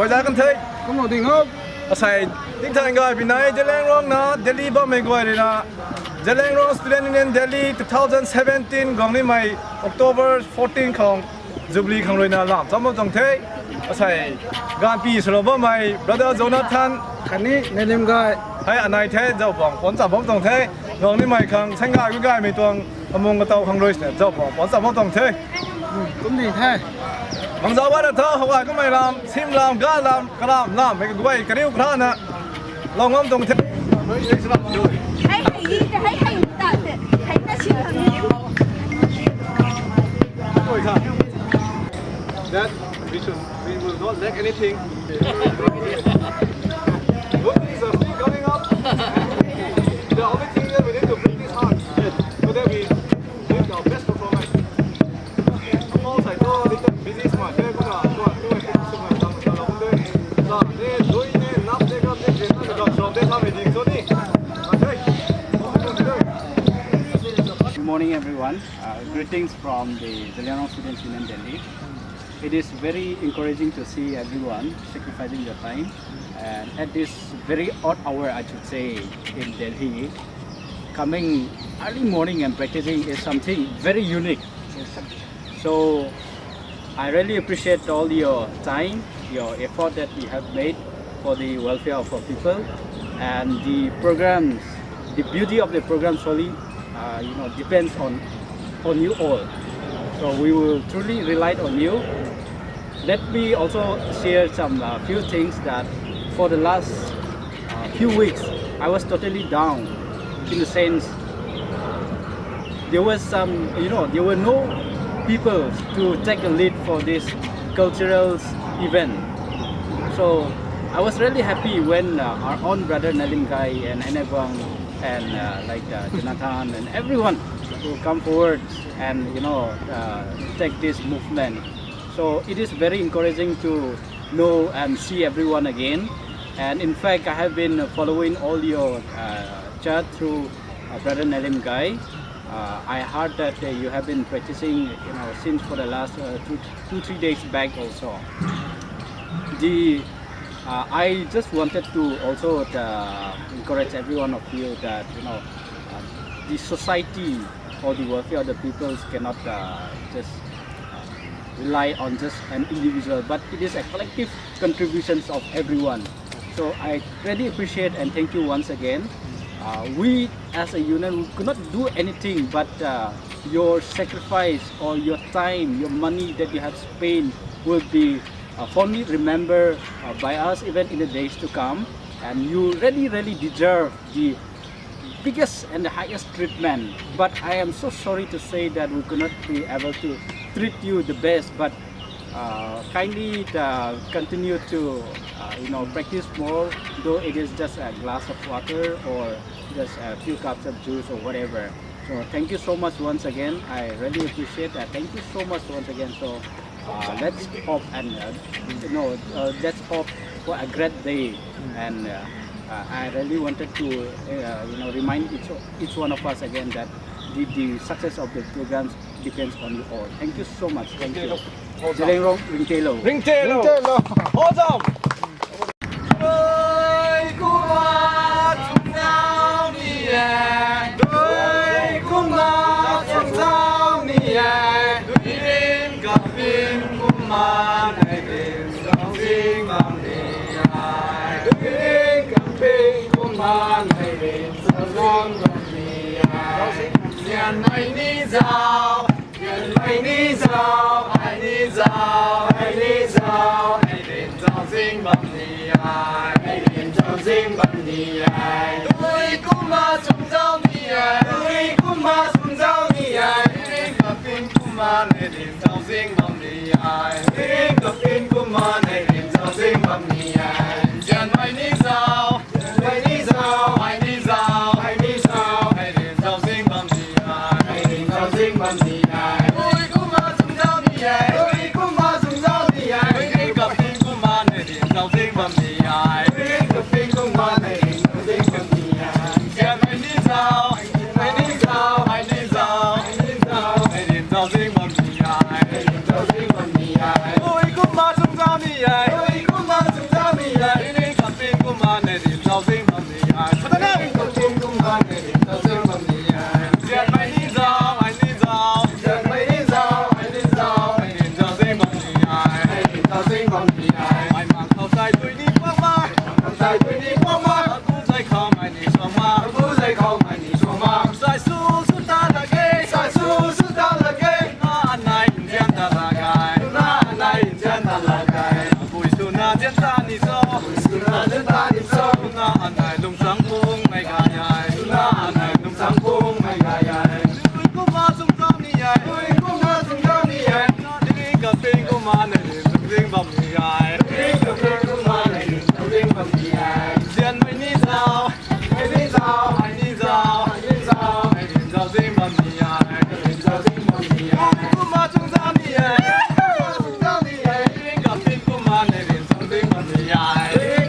gọi ra con thấy Không nổi tình không? sai tinh thần gọi vì này Jalan Rong na Delhi ba mai gọi đi na Jalan Rong Student Union Delhi 2017 gong ni mai October 14 khong Jubilee khong rồi na làm sao mà tổng thế sai gan pi solo ba mai brother Jonathan Cái này nên em gọi. hay anh này thế dâu bỏng bón sả bóng tổng thế gong ni mai khang sinh gái cái gái mai tuang among cái tàu khong rồi dâu bỏng bón sả bóng tổng thế Cũng gì thế? Mang giáo bắt thơ học ai cũng mày làm sim làm gà làm cả làm mấy cái quay cái điều khác nè lòng ngâm đồng thế hay gì hay ta hay ta chịu thằng nhiều that we will not lack anything good things are still coming up the only thing that we need to bring this hard so that we give our best performance không phải có đi tới busy mà thế cũng là có cái sự mà làm làm đấy là để đối nên nắp để gặp để nó được chọn để làm gì rồi đi Good morning, everyone. Greetings from the Jalan Rong Students Union Delhi. It is very encouraging to see everyone sacrificing their time, and at this very odd hour, I should say, in Delhi, coming early morning and practicing is something very unique. So, I really appreciate all your time, your effort that you have made for the welfare of our people, and the programs. The beauty of the program solely depends on you all. So we will truly rely on you. Let me also share some few things that for the last few weeks I was totally down, in the sense there was there were no people to take the lead for this cultural event. So I was really happy when our own brother Nalim Gai and Enegwang and Jonathan and everyone who come forward and take this movement. So it is very encouraging to know and see everyone again. And in fact, I have been following all your chat through brother Nalim Gai. I heard that you have been practicing, since for the last 2-3 days back also. I just wanted to also encourage every one of you that the society or the welfare of the people cannot just rely on just an individual, but it is a collective contributions of everyone. So I really appreciate and thank you once again. We as a union, we could not do anything, but your sacrifice or your time, your money that you have spent will be fondly remembered by us even in the days to come, and you really deserve the biggest and the highest treatment. But I am so sorry to say that we could not be able to treat you the best, but kindly continue to practice more, though it is just a glass of water or just a few cups of juice or whatever. So thank you so much once again. I really appreciate that. Thank you so much once again. So let's hope and let's hope for a great day. And I really wanted to remind each one of us again that the success of the programs depends on you all. Thank you so much. Thank you. Jalan Rong Ring Telo. Ring Telo. Hold on. Mày đi dạo, mày đi dạo, ai đi dạo, ai đi dạo, ai đến dạo dinh bằng đi ai, ai đến dạo dinh bằng đi ai. Tôi cũng mà sống dạo đi ai, tôi cũng mà sống dạo đi ai, đến gặp phim cũng mà này đến dạo dinh bằng đi ai, đến gặp phim cũng mà này đến dạo dinh bằng đi ai. Chân mày đi dạo, mày đi dạo, ai đi dạo, ai đi dạo, ai đến dạo dinh bằng đi dinh bằng đi ai, tôi cũng mà dùng dao đi ai, tôi cũng mà dùng dao đi ai, tôi gặp phim cũng mà này đến dao dinh bằng đi ai, tôi gặp phim cũng mà này đến dao dinh bằng đi ai. Chân mày đi dạo, mày đi dạo, mày đi dạo, mày đi dạo, mày đến dao dinh bằng đi ai, mày đến dao dinh bằng đi ai, tôi cũng mà dùng dao đi 班，你連鐘聲問你嗌。